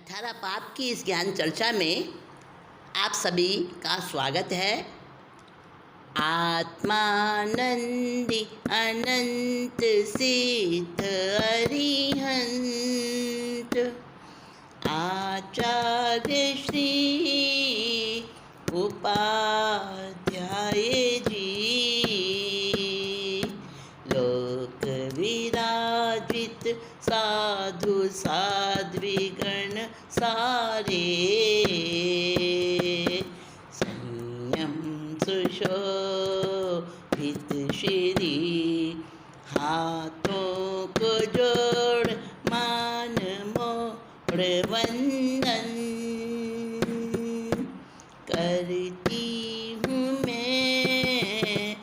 18 पाप की इस ज्ञान चर्चा में आप सभी का स्वागत है। आत्मानंदी अनंत सिद्ध अरिहंत आचार्य श्री उपाध्याय जी लोक विराजित साधु साध्वीगण सारे संयम सुशोभित श्री हाथों को जोड़ मान मोड़ वंदन करती हूँ मैं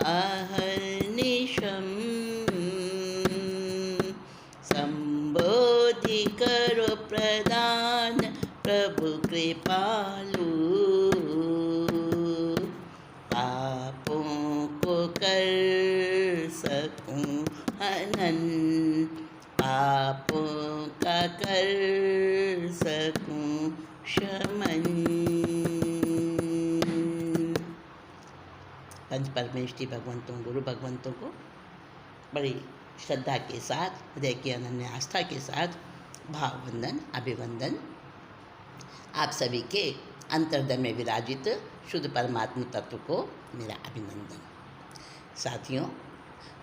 अहर्निशम संबोधि करो प्रदान प्रभु कृपालु पापों को कर सकूं हनन पापों का कर सकूं शमन। पंच परमेष्टि भगवंतों गुरु भगवंतों को बड़ी श्रद्धा के साथ हृदय की अनन्य आस्था के साथ भाववंदन अभिवंदन। आप सभी के अंतर्दय में विराजित शुद्ध परमात्मा तत्व को मेरा अभिनंदन। साथियों,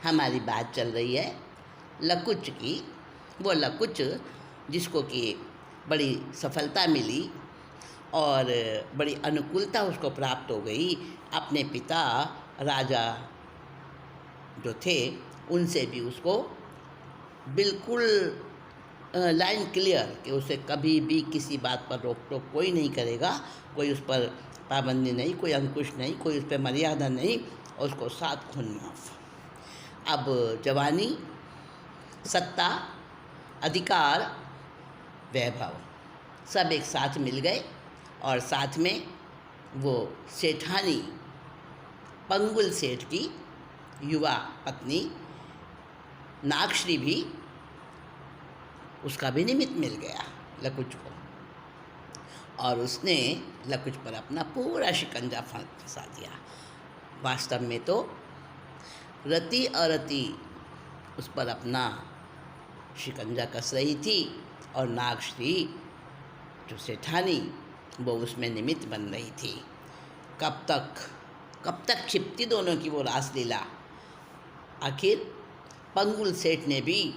हमारी बात चल रही है लकुच की। वो लकुच जिसको कि बड़ी सफलता मिली और बड़ी अनुकूलता उसको प्राप्त हो गई। अपने पिता राजा जो थे उनसे भी उसको बिल्कुल लाइन क्लियर कि उसे कभी भी किसी बात पर रोक टोक कोई नहीं करेगा, कोई उस पर पाबंदी नहीं, कोई अंकुश नहीं, कोई उस पर मर्यादा नहीं, और उसको 7 खून माफ। अब जवानी, सत्ता, अधिकार, वैभव सब एक साथ मिल गए और साथ में वो सेठानी पंगुल सेठ की युवा पत्नी नागश्री भी उसका भी निमित्त मिल गया लकुच को, और उसने लकुच पर अपना पूरा शिकंजा फंसा दिया। वास्तव में तो रति अरति उस पर अपना शिकंजा कस रही थी और नागश्री जो सेठानी वो उसमें निमित्त बन रही थी। कब तक छिपती दोनों की वो रासलीला। आखिर पंगुल सेठ ने भी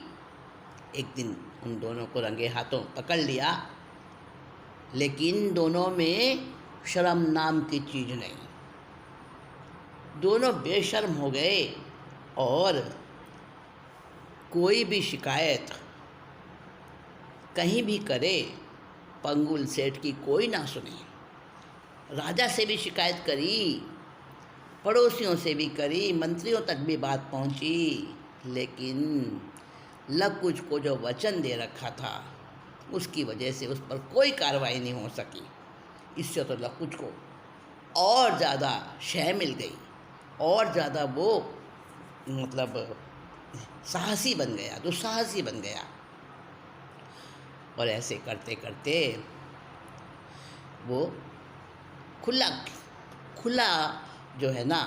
एक दिन उन दोनों को रंगे हाथों पकड़ लिया, लेकिन दोनों में शर्म नाम की चीज़ नहीं। दोनों बेशर्म हो गए और कोई भी शिकायत कहीं भी करे पंगुल सेठ की कोई ना सुने। राजा से भी शिकायत करी, पड़ोसियों से भी करी, मंत्रियों तक भी बात पहुंची, लेकिन लकुच को जो वचन दे रखा था उसकी वजह से उस पर कोई कार्रवाई नहीं हो सकी। इससे तो लकुच को और ज़्यादा शय मिल गई और ज़्यादा वो मतलब साहसी बन गया, दुस्साहसी बन गया। और ऐसे करते करते वो खुला जो है ना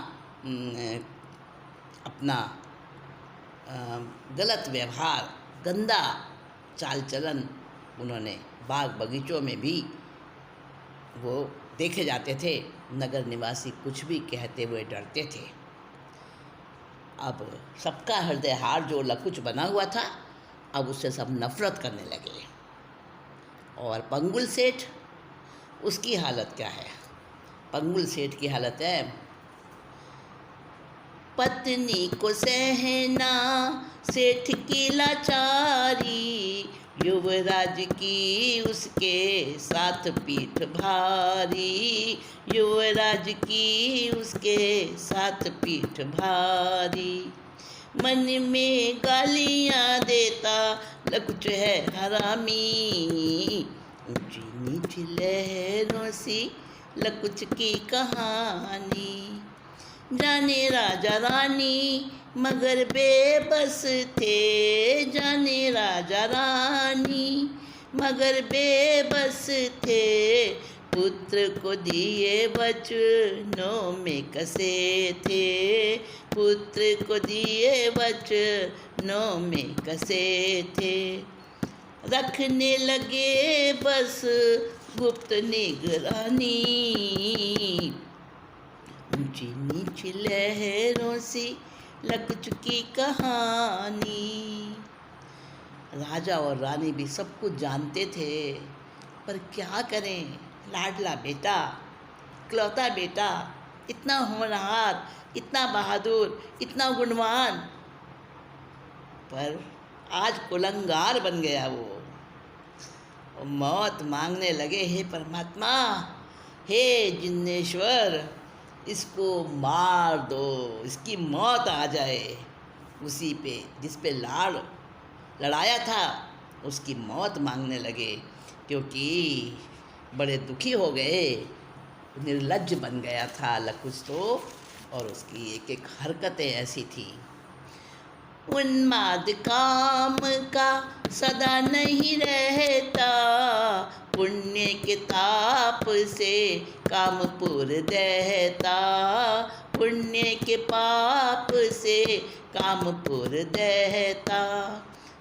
अपना गलत व्यवहार, गंदा चाल चलन उन्होंने बाग बगीचों में भी वो देखे जाते थे। नगर निवासी कुछ भी कहते हुए डरते थे। अब सबका हृदय हार जो लकुच बना हुआ था, अब उससे सब नफरत करने लगे। और पंगुल सेठ, उसकी हालत क्या है? पंगुल सेठ की हालत है, पत्नी को सहना सेठ की लाचारी, युवराज की उसके साथ पीठ भारी, युवराज की उसके साथ पीठ भारी। मन में गालियाँ देता लकुच है हरामी, ऊंची नीची लहरों सी लकुच की कहानी। जाने राजा रानी मगर बेबस थे, जाने राजा रानी मगर बेबस थे, पुत्र को दिए वचनों में कसे थे, पुत्र को दिए वचनों में कसे थे। रखने लगे बस गुप्त निगरानी, ऊंची नीची लहरों सी लग चुकी कहानी। राजा और रानी भी सब कुछ जानते थे, पर क्या करें, लाडला बेटा, इकलौता बेटा, इतना होनहार, इतना बहादुर, इतना गुणवान, पर आज कुलंगार बन गया वो। और मौत मांगने लगे, हे परमात्मा, हे जिन्नेश्वर, इसको मार दो, इसकी मौत आ जाए, उसी पे जिस पे लड़ाया था उसकी मौत मांगने लगे, क्योंकि बड़े दुखी हो गए। निर्लज्ज बन गया था लकुच तो, और उसकी एक एक हरकतें ऐसी थी। उन्माद काम का सदा नहीं रहता, पुण्य के ताप से कामपुर दहता, पुण्य के पाप से कामपुर दहता।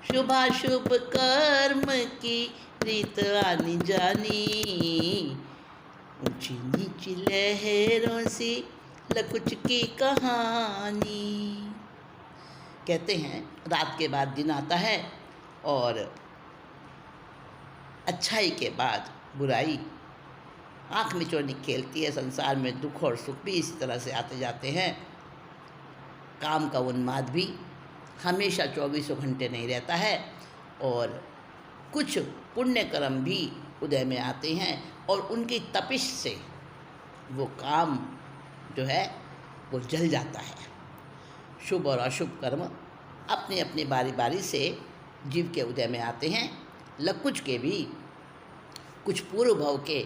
शुभाशुभ कर्म की रीत आनी जानी, ऊंची नीची लहरों सी लकुच की कहानी। कहते हैं रात के बाद दिन आता है, और अच्छाई के बाद बुराई आँख मिचौनी खेलती है। संसार में दुख और सुख भी इसी तरह से आते जाते हैं। काम का उन्माद भी हमेशा 24 घंटे नहीं रहता है, और कुछ पुण्य कर्म भी उदय में आते हैं, और उनकी तपिश से वो काम जो है वो जल जाता है। शुभ और अशुभ कर्म अपनी अपनी बारी बारी से जीव के उदय में आते हैं। लकुच के भी कुछ पूर्व भव के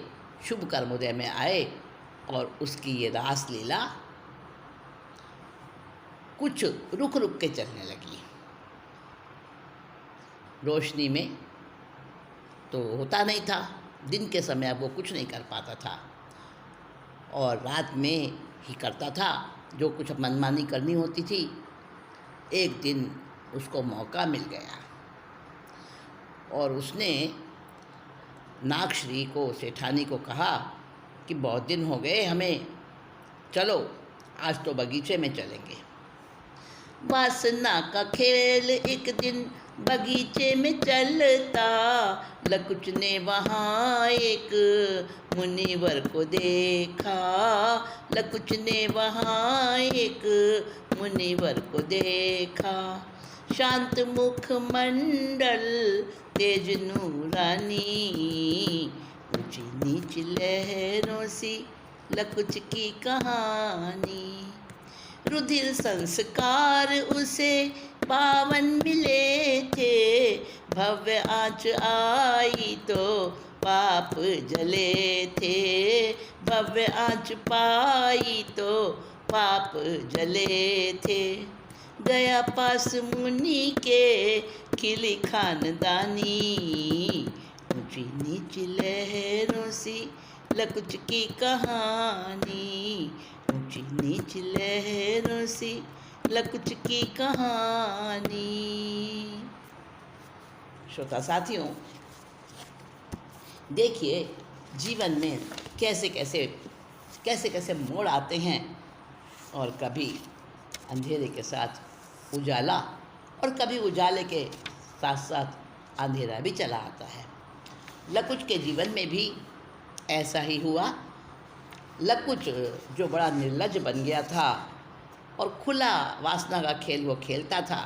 शुभ कर्म उदय में आए, और उसकी ये रास लीला कुछ रुक रुक के चलने लगी। रोशनी में तो होता नहीं था, दिन के समय वो कुछ नहीं कर पाता था, और रात में ही करता था जो कुछ मनमानी करनी होती थी। एक दिन उसको मौका मिल गया, और उसने नागश्री को, सेठानी को कहा कि बहुत दिन हो गए हमें, चलो आज तो बगीचे में चलेंगे। वासना का खेल एक दिन बगीचे में चलता, लकुच ने वहाँ एक मुनिवर को देखा, लकुच ने वहाँ एक मुनिवर को देखा। शांत मुख मंडल तेज नूरानी, ऊंची नीच लहरों सी लकुच की कहानी। रुधिर संस्कार उसे पावन मिले थे, भव्य आँच आई तो पाप जले थे, भव्य आँच पाई तो पाप जले थे। गया पास मुनि के खिली खानदानी, ऊंची नीची लहरों सी लकुच की कहानी, ऊंची नीची लहरों सी लकुच की कहानी। श्रोता साथियों, देखिए जीवन में कैसे कैसे मोड़ आते हैं, और कभी अंधेरे के साथ उजाला, और कभी उजाले के साथ साथ अंधेरा भी चला आता है। लकुच के जीवन में भी ऐसा ही हुआ। लकुच जो बड़ा निर्लज्ज बन गया था, और खुला वासना का खेल वो खेलता था,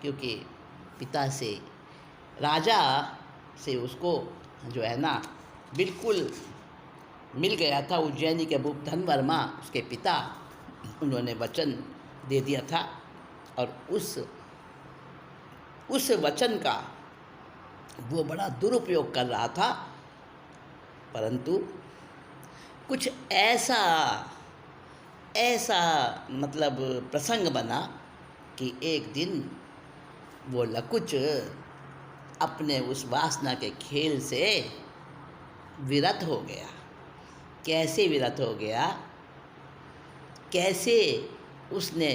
क्योंकि पिता से, राजा से उसको जो है ना बिल्कुल मिल गया था। उज्जैनी के भूप धनवर्मा उसके पिता, उन्होंने वचन दे दिया था, और उस वचन का वो बड़ा दुरुपयोग कर रहा था। परंतु कुछ ऐसा मतलब प्रसंग बना कि एक दिन वो लकुच अपने उस वासना के खेल से विरत हो गया। कैसे विरत हो गया? कैसे उसने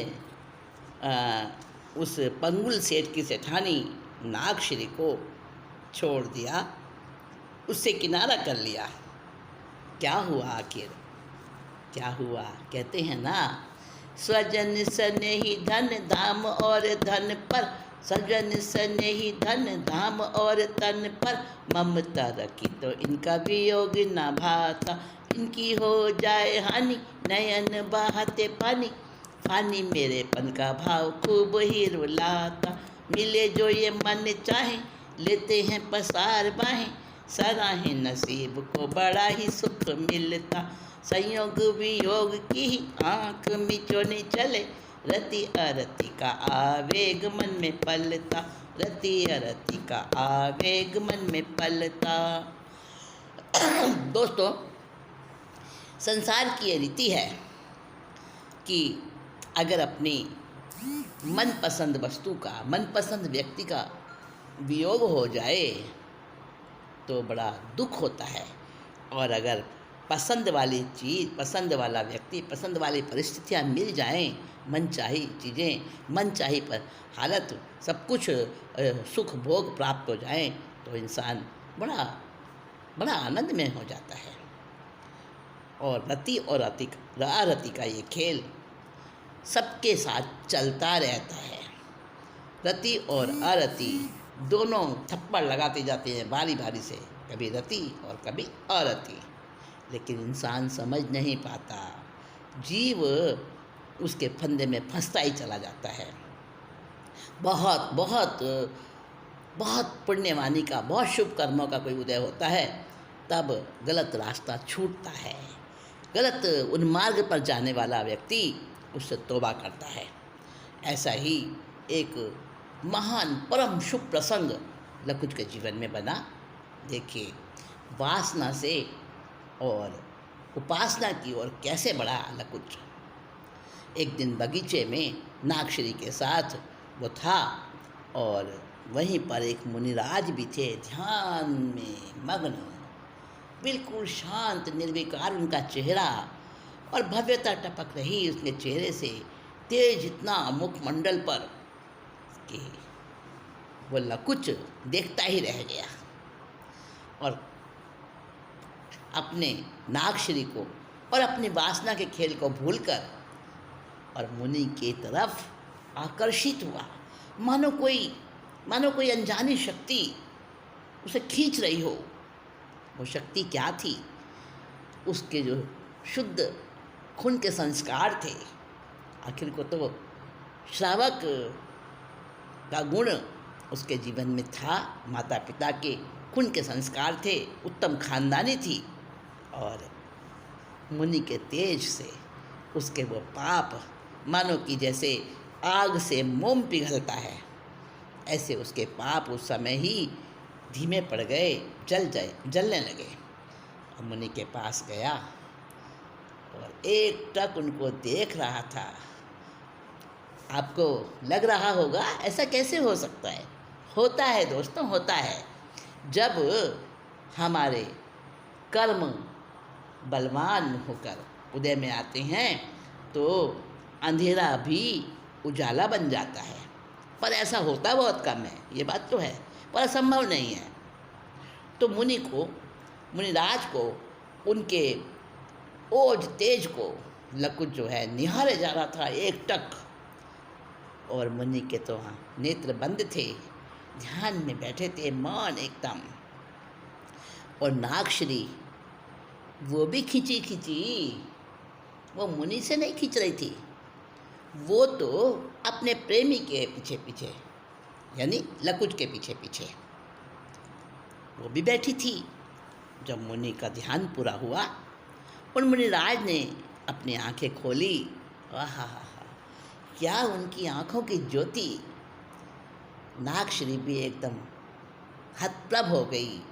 उस पंगुल सेठ की सेठानी नागश्री को छोड़ दिया, उससे किनारा कर लिया। क्या हुआ आखिर? क्या हुआ? कहते हैं ना, स्वजन स्नेही धन धाम और धन पर, स्वजन स्नेही धन धाम और तन पर, ममता रखी तो इनका वियोग न भाता, इनकी हो जाए हानि नयन बहाते पानी, पानी मेरे पन का भाव खूब ही रुलाता, मिले जो ये मन चाहे लेते हैं पसार बाहें, सराहे नसीब को बड़ा ही सुख मिलता, संयोग वियोग की आँख मिचोने चले, रति अरति का आवेग मन में पलता, रति अरति का आवेग मन में पलता। दोस्तों, संसार की ये रीति है कि अगर अपनी मनपसंद वस्तु का, मनपसंद व्यक्ति का वियोग हो जाए तो बड़ा दुख होता है, और अगर पसंद वाली चीज़, पसंद वाला व्यक्ति, पसंद वाली परिस्थितियाँ मिल जाएं, मनचाही चीज़ें, मनचाही पर हालत, सब कुछ सुख भोग प्राप्त हो जाएं, तो इंसान बड़ा बड़ा आनंद में हो जाता है। और रति और अरति का ये खेल सबके साथ चलता रहता है। रति और अरति दोनों थप्पड़ लगाते जाते हैं बारी बारी से, कभी रति और कभी अरति, लेकिन इंसान समझ नहीं पाता, जीव उसके फंदे में फंसता ही चला जाता है। बहुत बहुत बहुत पुण्यवानी का, बहुत शुभ कर्मों का कोई उदय होता है, तब गलत रास्ता छूटता है, गलत उन्मार्ग पर जाने वाला व्यक्ति उससे तौबा करता है। ऐसा ही एक महान परम शुभ प्रसंग लकुच के जीवन में बना। देखिए, वासना से और उपासना की ओर कैसे बढ़ा लकुच। एक दिन बगीचे में नागश्री के साथ वो था, और वहीं पर एक मुनिराज भी थे, ध्यान में मग्न, बिल्कुल शांत निर्विकार उनका चेहरा, और भव्यता टपक रही उसके चेहरे से, तेज इतना मुखमंडल पर कि वो लकुच देखता ही रह गया, और अपने नागश्री को और अपनी वासना के खेल को भूलकर और मुनि की तरफ आकर्षित हुआ, मानो कोई अनजानी शक्ति उसे खींच रही हो। वो शक्ति क्या थी? उसके जो शुद्ध खून के संस्कार थे, आखिर को तो श्रावक का गुण उसके जीवन में था, माता पिता के खून के संस्कार थे, उत्तम खानदानी थी, और मुनि के तेज से उसके वो पाप मानो कि जैसे आग से मोम पिघलता है, ऐसे उसके पाप उस समय ही धीमे पड़ गए, जलने लगे। और मुनि के पास गया और एक टक उनको देख रहा था। आपको लग रहा होगा ऐसा कैसे हो सकता है? होता है दोस्तों, होता है। जब हमारे कर्म बलवान होकर उदय में आते हैं तो अंधेरा भी उजाला बन जाता है, पर ऐसा होता बहुत कम है, ये बात तो है, पर असंभव नहीं है। तो मुनिराज को उनके ओज तेज को लकुच जो है निहारे जा रहा था एक टक, और मुनि के तो नेत्र बंद थे, ध्यान में बैठे थे, मौन एकदम। और नागश्री वो भी खिंची, वो मुनि से नहीं खींच रही थी, वो तो अपने प्रेमी के पीछे पीछे, यानी लकुच के पीछे पीछे वो भी बैठी थी। जब मुनि का ध्यान पूरा हुआ और मुनिराज ने अपनी आंखें खोली, आहा, क्या उनकी आंखों की ज्योति! नागश्री भी एकदम हतप्रभ हो गई,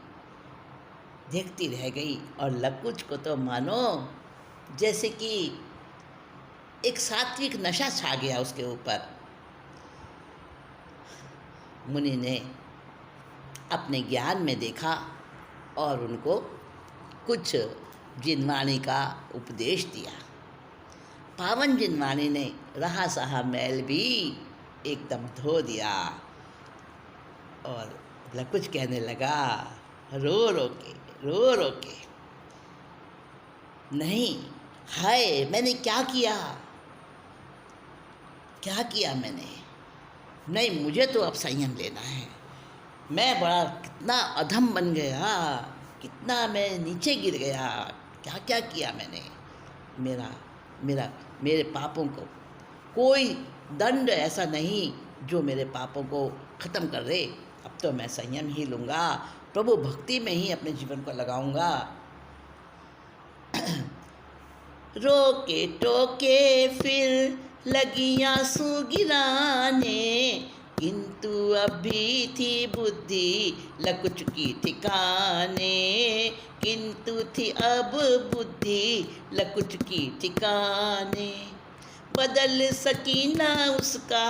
देखती रह गई, और लकुच को तो मानो जैसे कि एक सात्विक नशा छा गया उसके ऊपर। मुनि ने अपने ज्ञान में देखा और उनको कुछ जिनवाणी का उपदेश दिया। पावन जिनवाणी ने रहा सहा मैल भी एकदम धो दिया और लकुच कहने लगा रो रो के, नहीं, हाय मैंने क्या किया मैंने, नहीं, मुझे तो अब संयम लेना है। मैं बड़ा कितना अधम बन गया, कितना मैं नीचे गिर गया, क्या क्या किया मैंने। मेरे पापों को कोई दंड ऐसा नहीं जो मेरे पापों को ख़त्म कर दे। अब तो मैं संयम ही लूँगा, प्रभु भक्ति में ही अपने जीवन को लगाऊंगा। रोके टोके फिर लगी आंसू गिराने, किंतु अभी थी बुद्धि लकुच की ठिकाने, किंतु थी अब बुद्धि लकुच की ठिकाने। बदल सकी ना उसका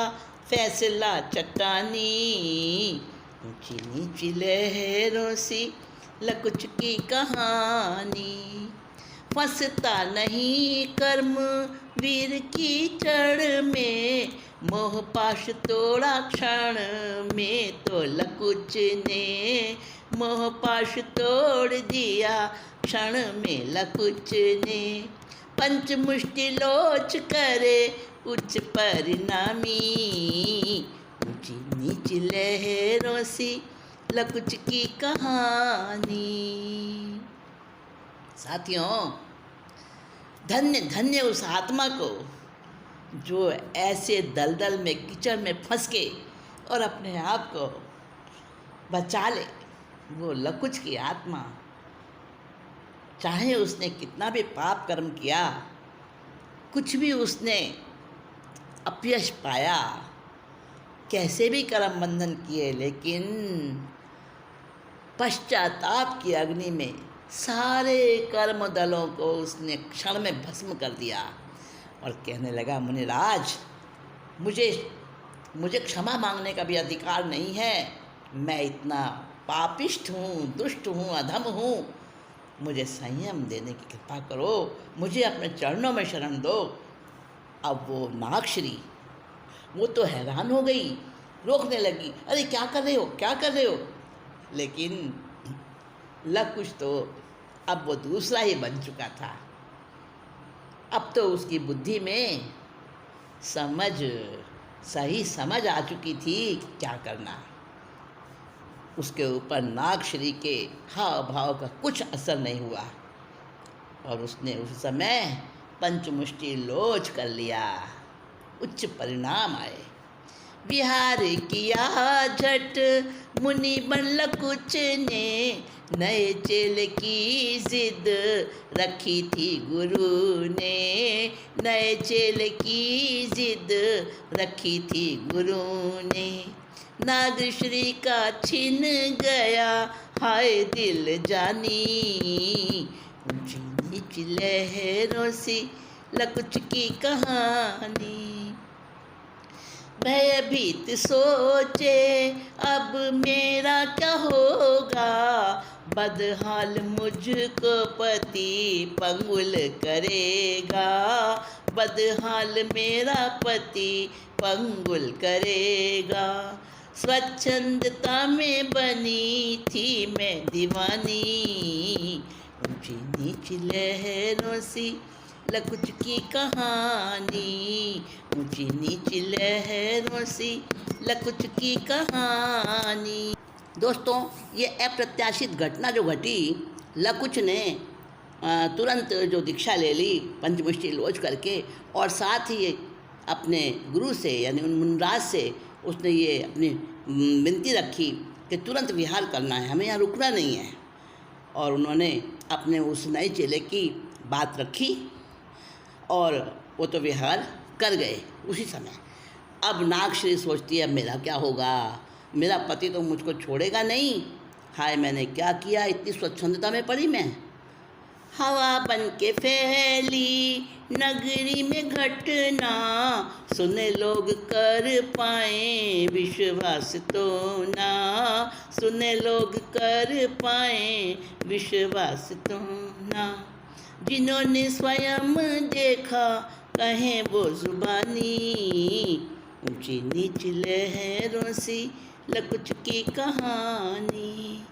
फैसला चट्टानी, ऊंची नीची लहरों सी लकुच की कहानी। फंसता नहीं कर्म वीर की चढ़ में, मोह पाश तोड़ा क्षण में तो लकुच ने, मोह पाश तोड़ दिया क्षण में लकुच ने। पंच मुष्टि लोच करे उच्च परिणामी, ऊंची नीची लहरों सी लकुच की कहानी। साथियों, धन्य धन्य उस आत्मा को जो ऐसे दलदल में कीचड़ में फंस के और अपने आप को बचा ले। वो लकुच की आत्मा, चाहे उसने कितना भी पाप कर्म किया, कुछ भी उसने अपयश पाया, कैसे भी कर्म बंधन किए, लेकिन पश्चाताप की अग्नि में सारे कर्म दलों को उसने क्षण में भस्म कर दिया और कहने लगा, मुनिराज, मुझे क्षमा मांगने का भी अधिकार नहीं है। मैं इतना पापिष्ठ हूँ, दुष्ट हूँ, अधम हूँ। मुझे संयम देने की कृपा करो, मुझे अपने चरणों में शरण दो। अब वो नागश्री, वो तो हैरान हो गई, रोकने लगी, अरे क्या कर रहे हो, क्या कर रहे हो। लेकिन लकुच तो अब वो दूसरा ही बन चुका था। अब तो उसकी बुद्धि में सही समझ आ चुकी थी क्या करना। उसके ऊपर नागश्री के हाव भाव का कुछ असर नहीं हुआ और उसने उस समय पंचमुष्टि लोच कर लिया। उच्च परिणाम आए। विहार किया झट मुनि बन लकुच ने, नए चेले की जिद रखी थी गुरु ने, नए चेले की जिद रखी थी गुरु ने। नागश्री का छिन गया हाय दिल जानी, ऊंची नीची लहरों सी लकुच की कहानी। भयभीत सोचे अब मेरा क्या होगा, बदहाल मुझको पति पंगुल करेगा, बदहाल मेरा पति पंगुल करेगा। स्वच्छंदता में बनी थी मैं दीवानी, ऊंची नीची लहरों सी लकुच की कहानी, ऊंची नीची लहरों सी लकुच की कहानी। दोस्तों, ये अप्रत्याशित घटना जो घटी, लकुच ने तुरंत जो दीक्षा ले ली पंचमुष्टि लोच करके, और साथ ही अपने गुरु से यानी उन मुनराज से उसने ये अपनी विनती रखी कि तुरंत विहार करना है, हमें यहाँ रुकना नहीं है। और उन्होंने अपने उस नए चेले की बात रखी और वो तो विहार कर गए उसी समय। अब नागश्री सोचती है, मेरा क्या होगा, मेरा पति तो मुझको छोड़ेगा नहीं। हाय मैंने क्या किया, इतनी स्वच्छंदता में पड़ी मैं। हवा बन के फैली नगरी में घटना, सुन लोग कर पाए विश्वास तो ना, सुन लोग कर पाए विश्वास तो ना। जिन्होंने स्वयं देखा कहें वो जुबानी, ऊंची नीच लहरों सी लकुच की कहानी।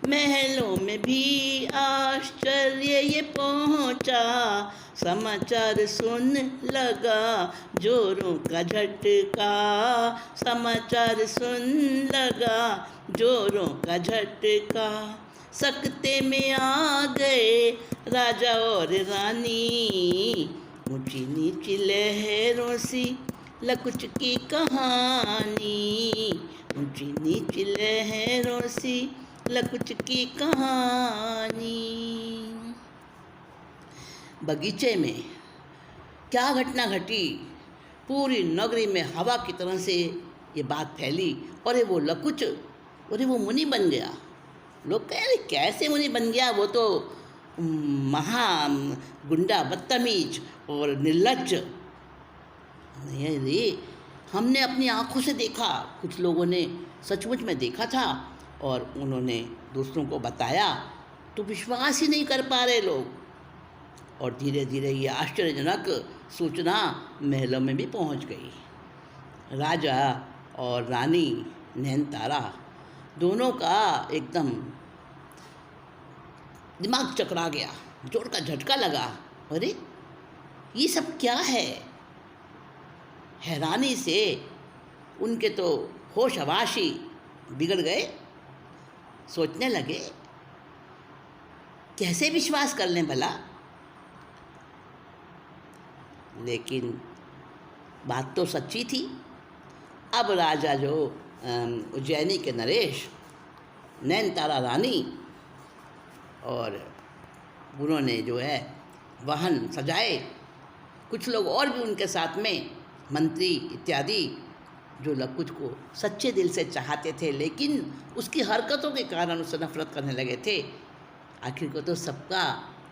महलों में भी आश्चर्य ये पहुंचा, समाचार सुन लगा जोरों का झटका, समाचार सुन लगा जोरों का झटका। सकते में आ गए राजा और रानी, ऊंची नीची लहरों सी लकुच की कहानी, ऊंची नीची लहरों सी लकुच की कहानी। बगीचे में क्या घटना घटी, पूरी नगरी में हवा की तरह से ये बात फैली। अरे वो लकुच, अरे वो मुनि बन गया। लोग कह रहे कैसे मुनि बन गया, वो तो महा गुंडा, बदतमीज और निर्लज्ज। नहीं रे, हमने अपनी आँखों से देखा, कुछ लोगों ने सचमुच में देखा था और उन्होंने दूसरों को बताया तो विश्वास ही नहीं कर पा रहे लोग। और धीरे धीरे ये आश्चर्यजनक सूचना महलों में भी पहुंच गई। राजा और रानी नैनतारा दोनों का एकदम दिमाग चकरा गया, जोर का झटका लगा। अरे ये सब क्या है? हैरानी से उनके तो होश हवास ही बिगड़ गए। सोचने लगे कैसे विश्वास कर लें भला। लेकिन बात तो सच्ची थी। अब राजा जो उज्जैनी के नरेश, नैनतारा रानी और उन्होंने जो है वाहन सजाए, कुछ लोग और भी उनके साथ में, मंत्री इत्यादि, जो लकुच को सच्चे दिल से चाहते थे लेकिन उसकी हरकतों के कारण उससे नफरत करने लगे थे। आखिर को तो सबका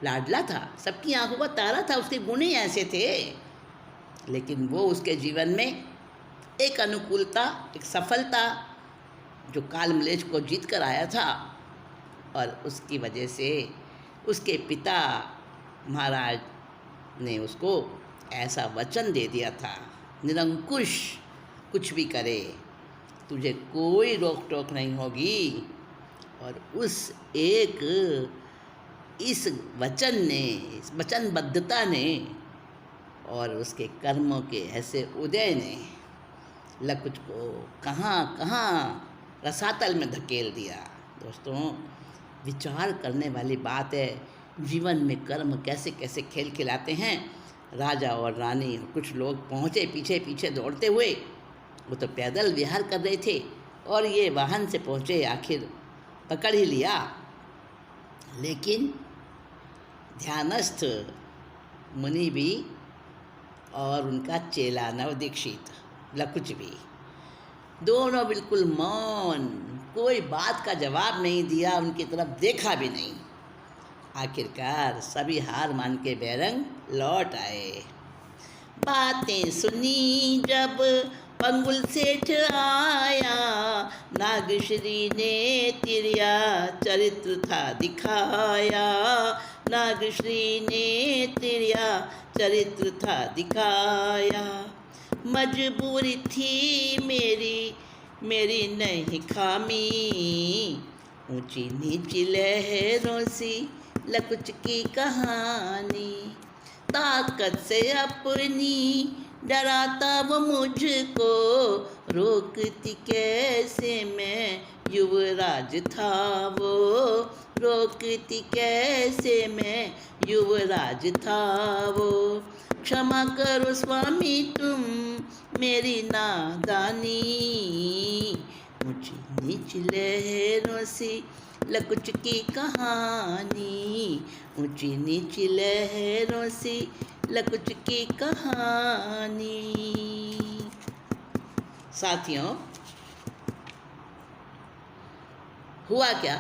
लाडला था, सबकी आंखों का तारा था, उसके गुण ही ऐसे थे। लेकिन वो उसके जीवन में एक अनुकूलता, एक सफलता जो काल मलेच्छ को जीत कर आया था। और उसकी वजह से उसके पिता महाराज ने उसको ऐसा वचन दे दिया था, निरंकुश, कुछ भी करे तुझे कोई रोक टोक नहीं होगी। और उस इस वचन ने, इस वचनबद्धता ने और उसके कर्मों के ऐसे उदय ने लकुच को कहाँ कहाँ रसातल में धकेल दिया। दोस्तों, विचार करने वाली बात है, जीवन में कर्म कैसे कैसे खेल खिलाते हैं। राजा और रानी और कुछ लोग पहुँचे पीछे पीछे दौड़ते हुए। वो तो पैदल विहार कर रहे थे और ये वाहन से पहुँचे, आखिर पकड़ ही लिया। लेकिन ध्यानस्थ मुनि भी और उनका चेला नवदीक्षित लकुच भी, दोनों बिल्कुल मौन, कोई बात का जवाब नहीं दिया, उनकी तरफ देखा भी नहीं। आखिरकार सभी हार मान के बैरंग लौट आए। बातें सुनी जब पंगुल सेठ आया, नागश्री ने तिरिया चरित्र था दिखाया, नागश्री ने तिरिया चरित्र था दिखाया। मजबूरी थी मेरी नहीं खामी, ऊंची नीची लहरों सी लकुच की कहानी। ताकत से अपनी डराता वो मुझको, रोकती कैसे मैं युवराज था वो, रोकती कैसे मैं युवराज था वो। क्षमा करो स्वामी तुम मेरी नादानी, ऊंची नीची लहरों से लकुच की कहानी, ऊंची नीची लहरों से लकुच की कहानी। साथियों, हुआ क्या,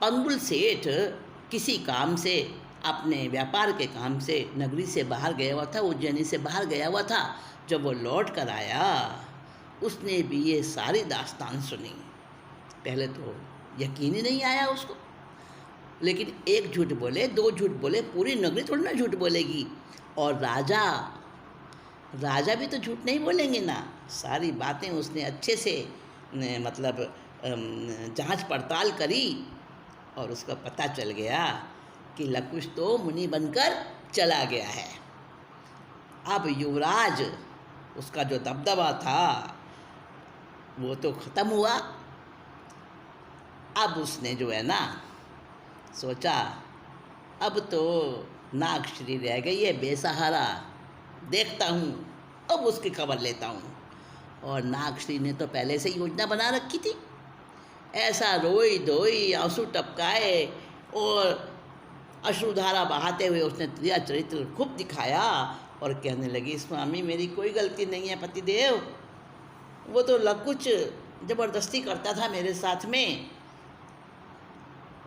पंगुल सेठ किसी काम से, अपने व्यापार के काम से नगरी से बाहर गया हुआ था, उज्जैनी से बाहर गया हुआ था। जब वो लौट कर आया, उसने भी ये सारी दास्तान सुनी। पहले तो यकीन ही नहीं आया उसको, लेकिन एक झूठ बोले, दो झूठ बोले, पूरी नगरी थोड़ी ना झूठ बोलेगी। और राजा भी तो झूठ नहीं बोलेंगे ना। सारी बातें उसने अच्छे से मतलब जांच पड़ताल करी, और उसका पता चल गया कि लकुश तो मुनि बनकर चला गया है। अब युवराज, उसका जो दबदबा था वो तो ख़त्म हुआ। अब उसने जो है ना सोचा, अब तो नागश्री रह गई है बेसहारा, देखता हूँ, अब उसकी खबर लेता हूँ। और नागश्री ने तो पहले से योजना बना रखी थी। ऐसा रोई धोई, आंसू टपकाए और अश्रुधारा बहाते हुए उसने तेरा चरित्र खूब दिखाया, और कहने लगी, स्वामी मेरी कोई गलती नहीं है पतिदेव, वो तो लकुच ज़बरदस्ती करता था मेरे साथ में,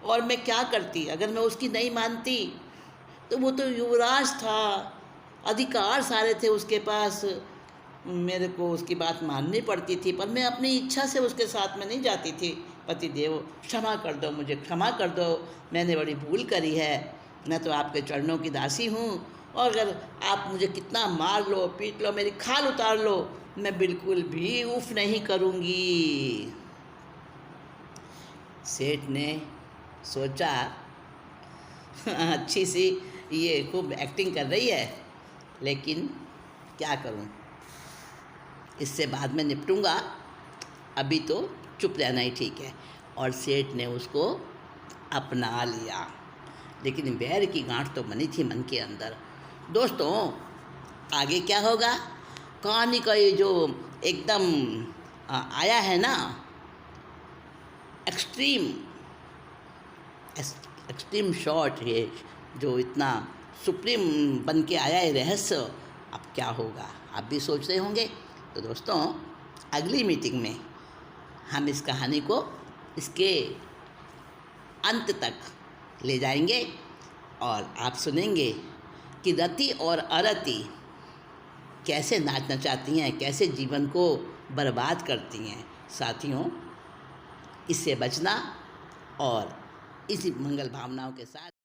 और मैं क्या करती अगर मैं उसकी नहीं मानती। तो वो तो युवराज था, अधिकार सारे थे उसके पास, मेरे को उसकी बात माननी पड़ती थी, पर मैं अपनी इच्छा से उसके साथ में नहीं जाती थी। पतिदेव क्षमा कर दो, मुझे क्षमा कर दो, मैंने बड़ी भूल करी है, मैं तो आपके चरणों की दासी हूँ, और अगर आप मुझे कितना मार लो, पीट लो, मेरी खाल उतार लो, मैं बिल्कुल भी उफ नहीं करूँगी। सेठ ने सोचा, अच्छी सी ये खूब एक्टिंग कर रही है, लेकिन क्या करूं, इससे बाद में निपटूंगा, अभी तो चुप रहना ही ठीक है। और सेठ ने उसको अपना लिया, लेकिन वैर की गांठ तो बनी थी मन के अंदर। दोस्तों, आगे क्या होगा, कहानी का ये जो एकदम आया है ना एक्सट्रीम शॉट, ये जो इतना सुप्रीम बन के आया है रहस्य, अब क्या होगा आप भी सोच रहे होंगे। तो दोस्तों, अगली मीटिंग में हम इस कहानी को इसके अंत तक ले जाएंगे, और आप सुनेंगे कि रति और अरति कैसे नाच नचाती हैं, कैसे जीवन को बर्बाद करती हैं। साथियों, इससे बचना और इसी मंगल भावनाओं के साथ